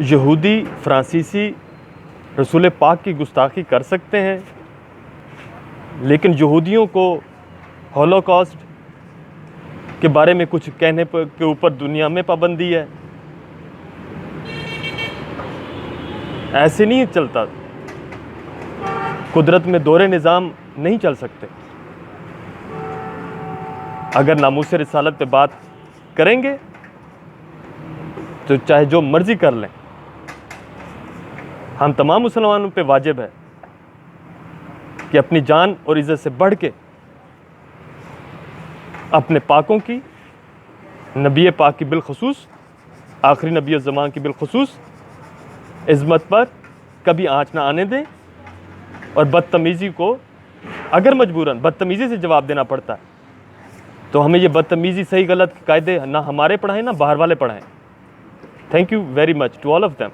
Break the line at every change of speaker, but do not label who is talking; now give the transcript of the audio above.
यहूदी फ्रांसीसी रसूल पाक की गुस्ताखी कर सकते हैं, लेकिन यहूदियों को हॉलोकॉस्ट के बारे में कुछ कहने के ऊपर दुनिया में पाबंदी है। ऐसे नहीं चलता, कुदरत में दोहरे निज़ाम नहीं चल सकते। अगर नामूस रिसालत पे बात करेंगे तो चाहे जो मर्जी कर लें, हम तमाम मुसलमानों पे वाजिब है कि अपनी जान और इज़्ज़त से बढ़ के अपने पाकों की, नबी पाक की बिलखसूस, आखिरी नबी ज़मान की बिलखसूस इज़्ज़त पर कभी आँच ना आने दें। और बदतमीज़ी को अगर मजबूरन बदतमीज़ी से जवाब देना पड़ता है तो हमें ये बदतमीज़ी सही गलत कायदे ना हमारे पढ़ाएं ना बाहर वाले पढ़ाएं। Thank you very much to all of them.